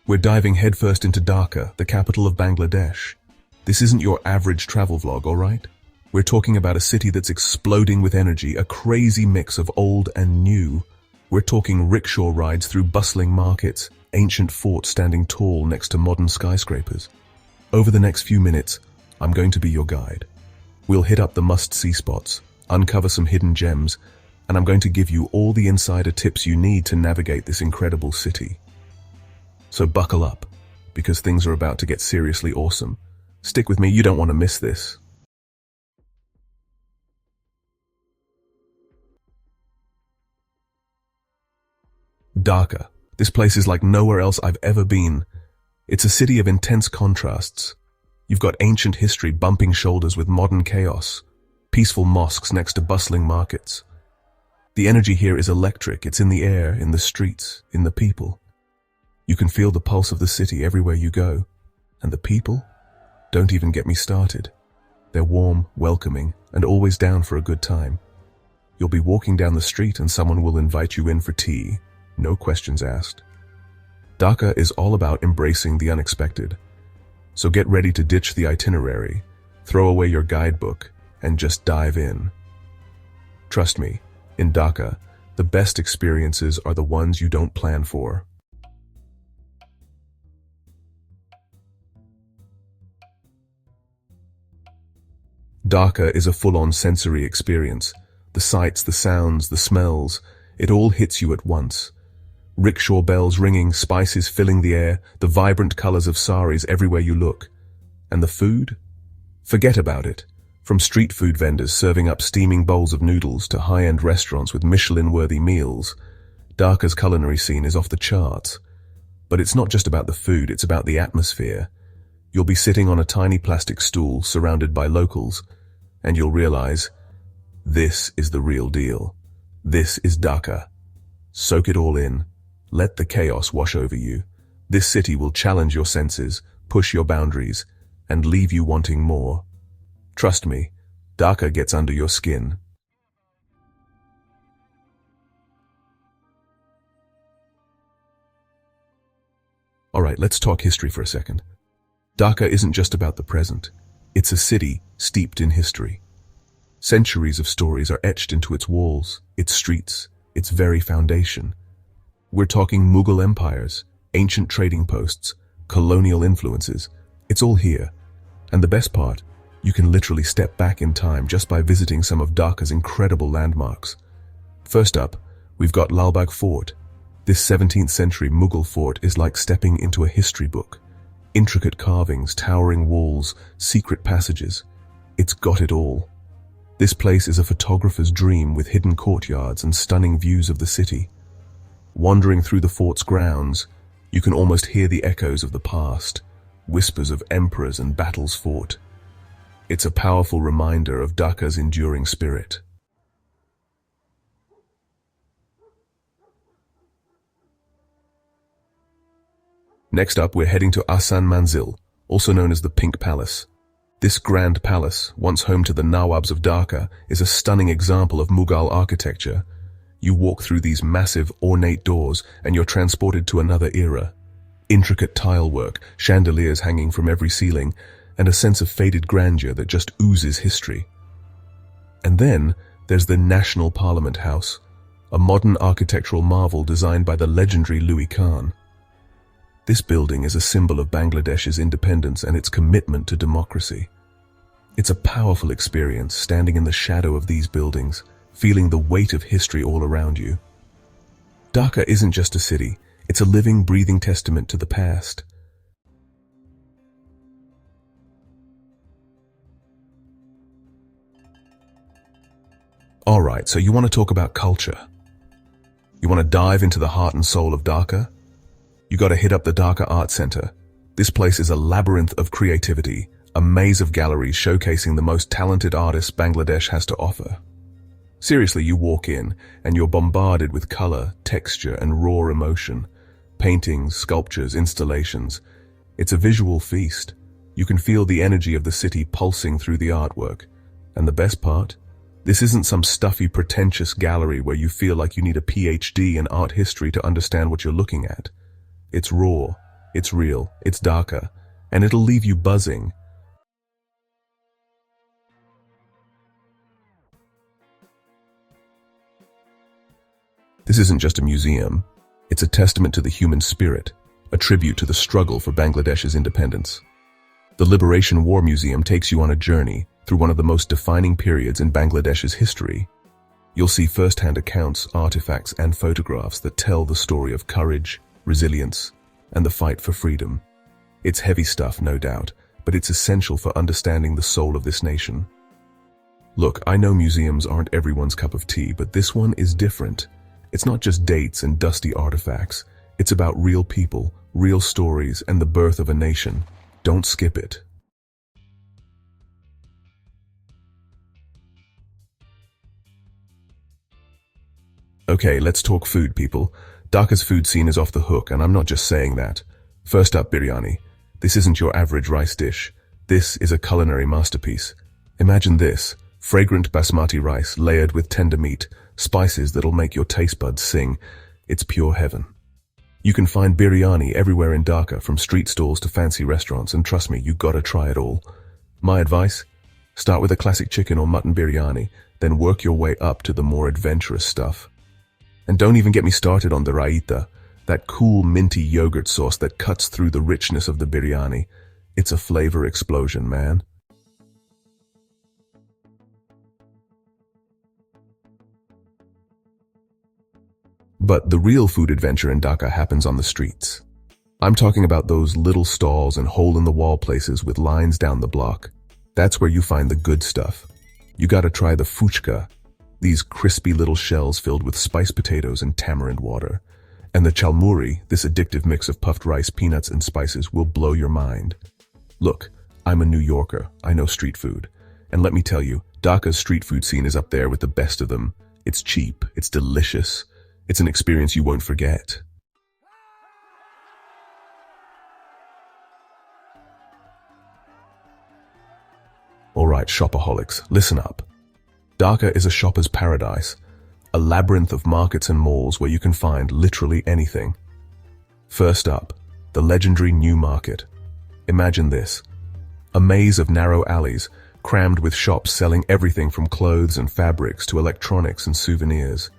We're diving headfirst into Dhaka, the capital of Bangladesh. This isn't your average travel vlog, alright? We're talking about a city that's exploding with energy, a crazy mix of old and new. We're talking rickshaw rides through bustling markets, ancient forts standing tall next to modern skyscrapers. Over the next few minutes, I'm going to be your guide. We'll hit up the must-see spots, uncover some hidden gems, and I'm going to give you all the insider tips you need to navigate this incredible city. So buckle up, because things are about to get seriously awesome. Stick with me, you don't want to miss this. Dhaka. This place is like nowhere else I've ever been. It's a city of intense contrasts. You've got ancient history bumping shoulders with modern chaos, peaceful mosques next to bustling markets. The energy here is electric. It's in the air, in the streets, in the people. You can feel the pulse of the city everywhere you go. And the people? Don't even get me started. They're warm, welcoming, and always down for a good time. You'll be walking down the street and someone will invite you in for tea. No questions asked. Dhaka is all about embracing the unexpected. So get ready to ditch the itinerary, throw away your guidebook, and just dive in. Trust me, in Dhaka, the best experiences are the ones you don't plan for. Dhaka is a full-on sensory experience. The sights, the sounds, the smells, it all hits you at once. Rickshaw bells ringing, spices filling the air, the vibrant colors of saris everywhere you look. And the food? Forget about it. From street food vendors serving up steaming bowls of noodles to high-end restaurants with Michelin-worthy meals, Dhaka's culinary scene is off the charts. But it's not just about the food, it's about the atmosphere. You'll be sitting on a tiny plastic stool surrounded by locals, and you'll realize, this is the real deal. This is Dhaka. Soak it all in. Let the chaos wash over you. This city will challenge your senses, push your boundaries, and leave you wanting more. Trust me, Dhaka gets under your skin. Alright, let's talk history for a second. Dhaka isn't just about the present. It's a city steeped in history. Centuries of stories are etched into its walls, its streets, its very foundation. We're talking Mughal empires, ancient trading posts, colonial influences. It's all here. And the best part, you can literally step back in time just by visiting some of Dhaka's incredible landmarks. First up, we've got Lalbagh Fort. This 17th century Mughal fort is like stepping into a history book. Intricate carvings, towering walls, secret passages. It's got it all. This place is a photographer's dream with hidden courtyards and stunning views of the city. Wandering through the fort's grounds, you can almost hear the echoes of the past, whispers of emperors and battles fought. It's a powerful reminder of Dhaka's enduring spirit. Next up, we're heading to Ahsan Manzil, also known as the Pink Palace. This grand palace, once home to the Nawabs of Dhaka, is a stunning example of Mughal architecture. You walk through these massive, ornate doors and you're transported to another era. Intricate tile work, chandeliers hanging from every ceiling, and a sense of faded grandeur that just oozes history. And then there's the National Parliament House, a modern architectural marvel designed by the legendary Louis Khan. This building is a symbol of Bangladesh's independence and its commitment to democracy. It's a powerful experience standing in the shadow of these buildings, feeling the weight of history all around you. Dhaka isn't just a city, it's a living, breathing testament to the past. Alright, so you want to talk about culture? You want to dive into the heart and soul of Dhaka? You gotta hit up the Dhaka Art Center. This place is a labyrinth of creativity, a maze of galleries showcasing the most talented artists Bangladesh has to offer. Seriously, you walk in and you're bombarded with color, texture, and raw emotion. Paintings, sculptures, installations. It's a visual feast. You can feel the energy of the city pulsing through the artwork. And the best part? This isn't some stuffy, pretentious gallery where you feel like you need a PhD in art history to understand what you're looking at. It's raw, It's real, it's Dhaka, and it'll leave you buzzing. This isn't just a museum. It's a testament to the human spirit, a tribute to the struggle for Bangladesh's independence. The Liberation War Museum takes you on a journey through one of the most defining periods in Bangladesh's history. You'll see first-hand accounts, artifacts, and photographs that tell the story of courage, resilience, and the fight for freedom. It's heavy stuff, no doubt, but it's essential for understanding the soul of this nation. Look, I know museums aren't everyone's cup of tea, but this one is different. It's not just dates and dusty artifacts. It's about real people, real stories, and the birth of a nation. Don't skip it. Okay, let's talk food, people. Dhaka's food scene is off the hook, and I'm not just saying that. First up, biryani. This isn't your average rice dish. This is a culinary masterpiece. Imagine this, fragrant basmati rice layered with tender meat, spices that'll make your taste buds sing. It's pure heaven. You can find biryani everywhere in Dhaka, from street stalls to fancy restaurants, and trust me, you gotta try it all. My advice? Start with a classic chicken or mutton biryani, then work your way up to the more adventurous stuff. And don't even get me started on the raita, that cool minty yogurt sauce that cuts through the richness of the biryani. It's a flavor explosion, man. But the real food adventure in Dhaka happens on the streets. I'm talking about those little stalls and hole-in-the-wall places with lines down the block. That's where you find the good stuff. You gotta try the fuchka, these crispy little shells filled with spiced potatoes and tamarind water. And the chalmuri, this addictive mix of puffed rice, peanuts, and spices, will blow your mind. Look, I'm a New Yorker. I know street food. And let me tell you, Dhaka's street food scene is up there with the best of them. It's cheap, it's delicious. It's an experience you won't forget. Alright, shopaholics, listen up. Dhaka is a shopper's paradise, a labyrinth of markets and malls where you can find literally anything. First up, the legendary New Market. Imagine this, a maze of narrow alleys crammed with shops selling everything from clothes and fabrics to electronics and souvenirs.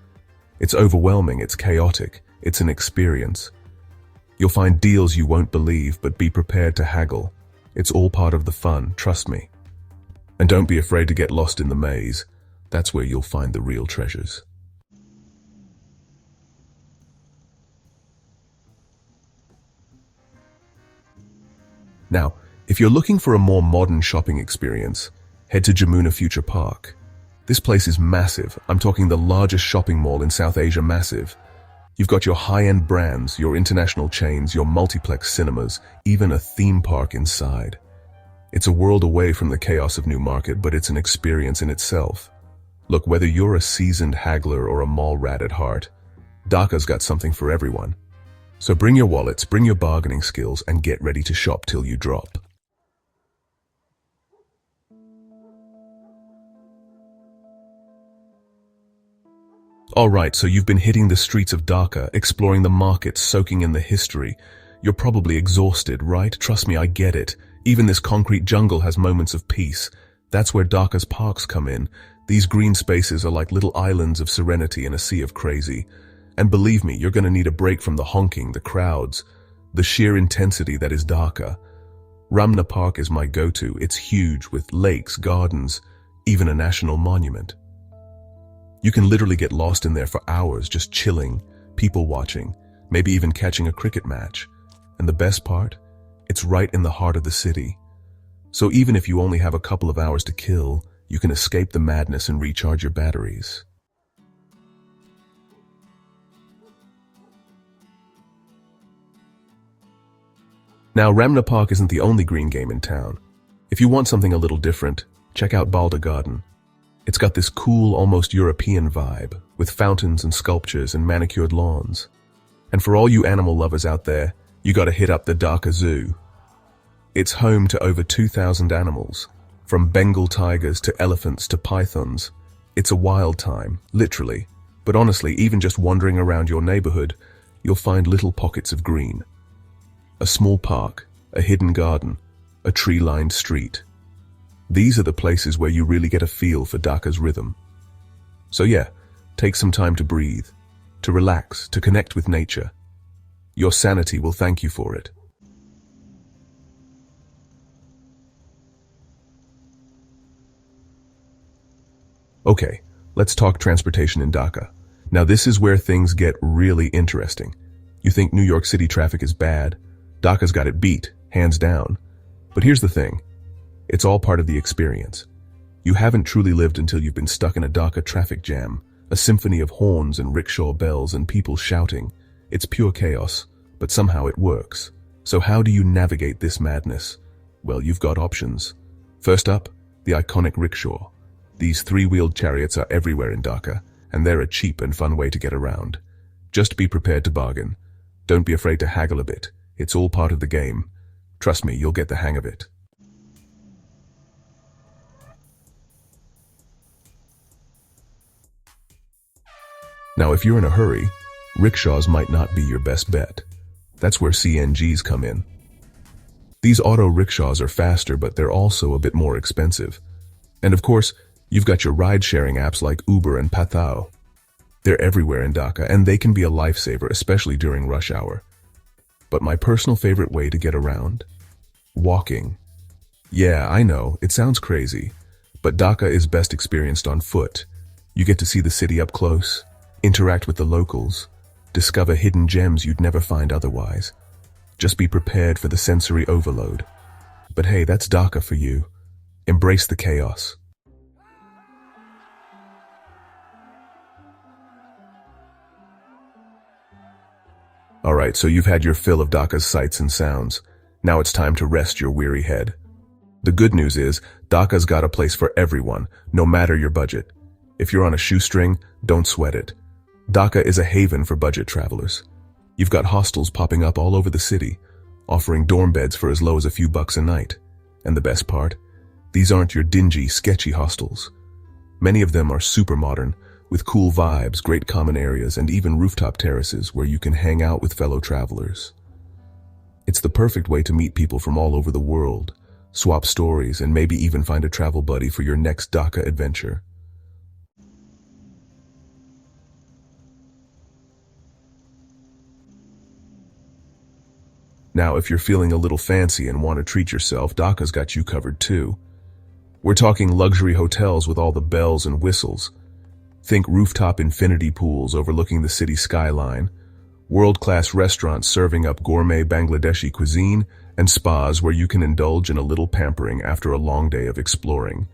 It's overwhelming, it's chaotic, it's an experience. You'll find deals you won't believe, but be prepared to haggle. It's all part of the fun, trust me. And don't be afraid to get lost in the maze. That's where you'll find the real treasures. Now, if you're looking for a more modern shopping experience, head to Jamuna Future Park. This place is massive. I'm talking the largest shopping mall in South Asia, massive. You've got your high-end brands, your international chains, your multiplex cinemas, even a theme park inside. It's a world away from the chaos of New Market, but it's an experience in itself. Look, whether you're a seasoned haggler or a mall rat at heart, Dhaka's got something for everyone. So bring your wallets, bring your bargaining skills, and get ready to shop till you drop. Alright, so you've been hitting the streets of Dhaka, exploring the markets, soaking in the history. You're probably exhausted, right? Trust me, I get it. Even this concrete jungle has moments of peace. That's where Dhaka's parks come in. These green spaces are like little islands of serenity in a sea of crazy. And believe me, you're gonna need a break from the honking, the crowds, the sheer intensity that is Dhaka. Ramna Park is my go-to. It's huge, with lakes, gardens, even a national monument. You can literally get lost in there for hours, just chilling, people watching, maybe even catching a cricket match. And the best part? It's right in the heart of the city. So even if you only have a couple of hours to kill, you can escape the madness and recharge your batteries. Now, Ramna Park isn't the only green game in town. If you want something a little different, check out Balda Garden. It's got this cool, almost European vibe, with fountains and sculptures and manicured lawns. And for all you animal lovers out there, you gotta hit up the Dhaka Zoo. It's home to over 2,000 animals, from Bengal tigers to elephants to pythons. It's a wild time, literally. But honestly, even just wandering around your neighborhood, you'll find little pockets of green. a small park, a hidden garden, a tree-lined street. These are the places where you really get a feel for Dhaka's rhythm. So yeah, take some time to breathe, to relax, to connect with nature. Your sanity will thank you for it. Okay, let's talk transportation in Dhaka. Now this is where things get really interesting. You think New York City traffic is bad? Dhaka's got it beat, hands down. But here's the thing. It's all part of the experience. You haven't truly lived until you've been stuck in a Dhaka traffic jam, a symphony of horns and rickshaw bells and people shouting. It's pure chaos, but somehow it works. So how do you navigate this madness? Well, you've got options. First up, the iconic rickshaw. These three-wheeled chariots are everywhere in Dhaka, and they're a cheap and fun way to get around. Just be prepared to bargain. Don't be afraid to haggle a bit. It's all part of the game. Trust me, you'll get the hang of it. Now, if you're in a hurry, rickshaws might not be your best bet. That's where CNGs come in. These auto rickshaws are faster, but they're also a bit more expensive. And of course, you've got your ride-sharing apps like Uber and Pathao. They're everywhere in Dhaka, and they can be a lifesaver, especially during rush hour. But my personal favorite way to get around? Walking. Yeah, I know, it sounds crazy, but Dhaka is best experienced on foot. You get to see the city up close, interact with the locals, discover hidden gems you'd never find otherwise. Just be prepared for the sensory overload. But hey, that's Dhaka for you. Embrace the chaos. Alright, so you've had your fill of Dhaka's sights and sounds. Now it's time to rest your weary head. The good news is, Dhaka's got a place for everyone, no matter your budget. If you're on a shoestring, don't sweat it. Dhaka is a haven for budget travelers. You've got hostels popping up all over the city, offering dorm beds for as low as a few bucks a night. And the best part? These aren't your dingy, sketchy hostels. Many of them are super modern, with cool vibes, great common areas, and even rooftop terraces where you can hang out with fellow travelers. It's the perfect way to meet people from all over the world, swap stories, and maybe even find a travel buddy for your next Dhaka adventure. Now, if you're feeling a little fancy and want to treat yourself, Dhaka's got you covered too. We're talking luxury hotels with all the bells and whistles. Think rooftop infinity pools overlooking the city skyline, world-class restaurants serving up gourmet Bangladeshi cuisine, and spas where you can indulge in a little pampering after a long day of exploring.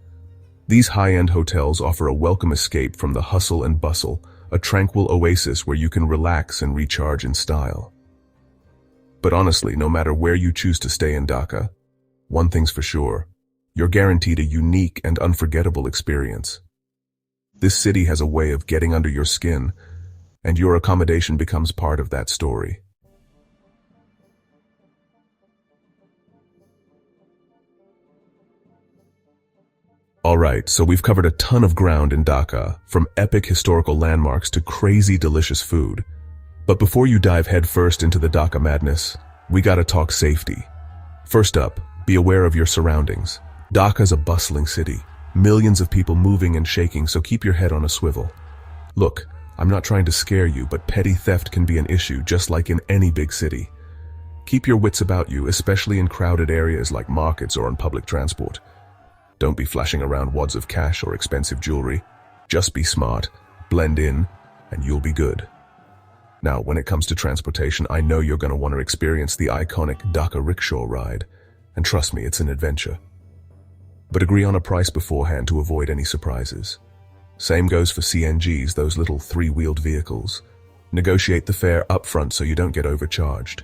These high-end hotels offer a welcome escape from the hustle and bustle, a tranquil oasis where you can relax and recharge in style. But honestly, no matter where you choose to stay in Dhaka, one thing's for sure, you're guaranteed a unique and unforgettable experience. This city has a way of getting under your skin, and your accommodation becomes part of that story. Alright, so we've covered a ton of ground in Dhaka, from epic historical landmarks to crazy delicious food. But before you dive headfirst into the Dhaka madness, we gotta talk safety. First up, be aware of your surroundings. Dhaka's a bustling city. Millions of people moving and shaking, so keep your head on a swivel. Look, I'm not trying to scare you, but petty theft can be an issue, just like in any big city. Keep your wits about you, especially in crowded areas like markets or on public transport. Don't be flashing around wads of cash or expensive jewelry. Just be smart, blend in, and you'll be good. Now, when it comes to transportation, I know you're going to want to experience the iconic Dhaka rickshaw ride, and trust me, it's an adventure. But agree on a price beforehand to avoid any surprises. Same goes for CNGs, those little three-wheeled vehicles. Negotiate the fare upfront so you don't get overcharged.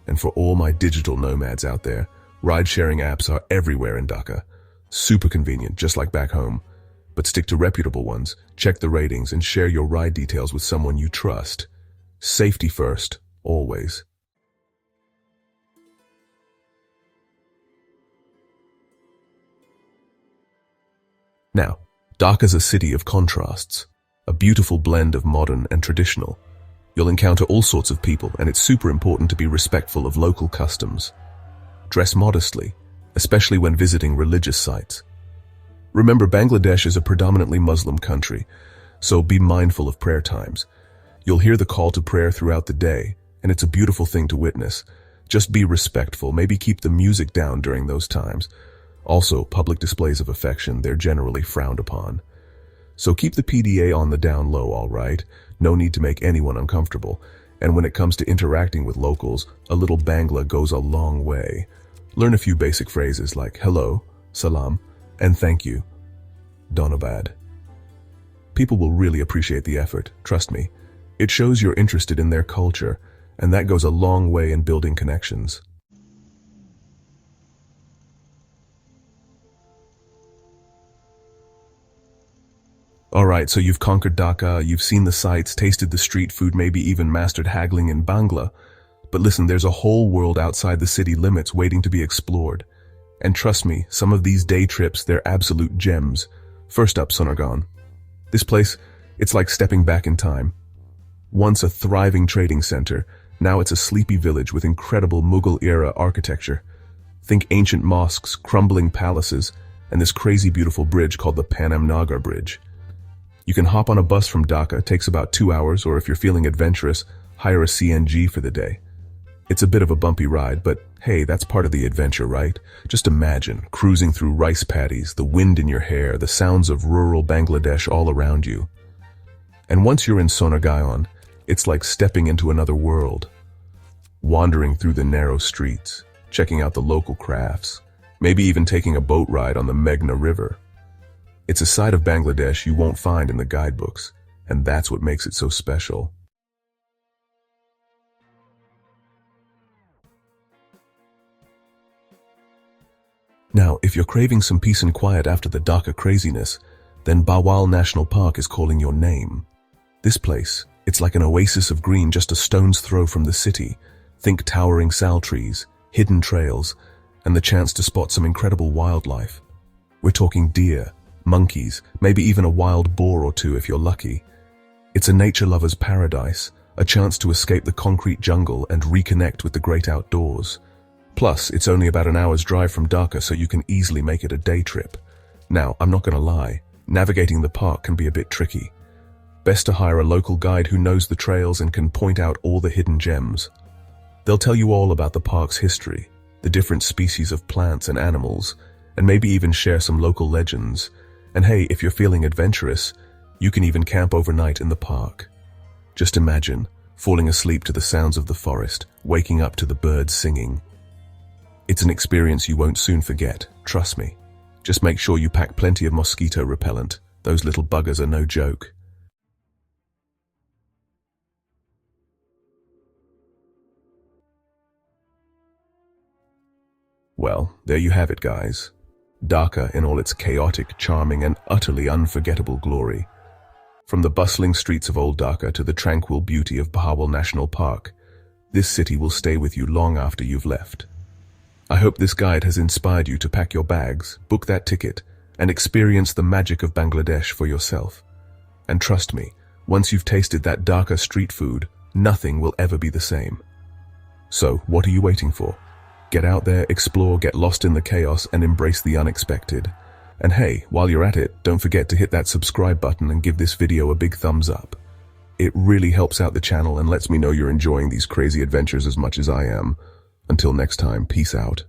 And for all my digital nomads out there, ride-sharing apps are everywhere in Dhaka. Super convenient, just like back home. But stick to reputable ones, check the ratings, and share your ride details with someone you trust. Safety first, always. Now, Dhaka's a city of contrasts, a beautiful blend of modern and traditional. You'll encounter all sorts of people, and it's super important to be respectful of local customs. Dress modestly, especially when visiting religious sites. Remember, Bangladesh is a predominantly Muslim country, so be mindful of prayer times. You'll hear the call to prayer throughout the day, and it's a beautiful thing to witness. Just be respectful, maybe keep the music down during those times. Also, public displays of affection, they're generally frowned upon. So keep the PDA on the down low, all right? No need to make anyone uncomfortable. And when it comes to interacting with locals, a little Bangla goes a long way. Learn a few basic phrases like hello, salam, and thank you. Donabad. People will really appreciate the effort, trust me. It shows you're interested in their culture, and that goes a long way in building connections. Alright, so you've conquered Dhaka, you've seen the sights, tasted the street food, maybe even mastered haggling in Bangla. But listen, there's a whole world outside the city limits waiting to be explored. And trust me, some of these day trips, they're absolute gems. First up, Sonargaon. This place, it's like stepping back in time. Once a thriving trading center, now it's a sleepy village with incredible Mughal-era architecture. Think ancient mosques, crumbling palaces, and this crazy beautiful bridge called the Panam Nagar Bridge. You can hop on a bus from Dhaka, takes about 2 hours, or if you're feeling adventurous, hire a CNG for the day. It's a bit of a bumpy ride, but hey, that's part of the adventure, right? Just imagine cruising through rice paddies, the wind in your hair, the sounds of rural Bangladesh all around you. And once you're in Sonargaon, it's like stepping into another world. Wandering through the narrow streets, checking out the local crafts, maybe even taking a boat ride on the Meghna River. It's a side of Bangladesh you won't find in the guidebooks, and that's what makes it so special. Now, if you're craving some peace and quiet after the Dhaka craziness, then Bhawal National Park is calling your name. This place, it's like an oasis of green just a stone's throw from the city. Think towering sal trees, hidden trails, and the chance to spot some incredible wildlife. We're talking deer, monkeys, maybe even a wild boar or two if you're lucky. It's a nature lover's paradise, a chance to escape the concrete jungle and reconnect with the great outdoors. Plus, it's only about an hour's drive from Dhaka, so you can easily make it a day trip. Now, I'm not gonna lie, navigating the park can be a bit tricky. Best to hire a local guide who knows the trails and can point out all the hidden gems. They'll tell you all about the park's history, the different species of plants and animals, and maybe even share some local legends. And hey, if you're feeling adventurous, you can even camp overnight in the park. Just imagine falling asleep to the sounds of the forest, waking up to the birds singing. It's an experience you won't soon forget, trust me. Just make sure you pack plenty of mosquito repellent. Those little buggers are no joke. Well, there you have it, guys. Dhaka in all its chaotic, charming, and utterly unforgettable glory. From the bustling streets of old Dhaka to the tranquil beauty of Bhawal National Park, this city will stay with you long after you've left. I hope this guide has inspired you to pack your bags, book that ticket, and experience the magic of Bangladesh for yourself. And trust me, once you've tasted that Dhaka street food, nothing will ever be the same. So, what are you waiting for? Get out there, explore, get lost in the chaos, and embrace the unexpected. And hey, while you're at it, don't forget to hit that subscribe button and give this video a big thumbs up. It really helps out the channel and lets me know you're enjoying these crazy adventures as much as I am. Until next time, peace out.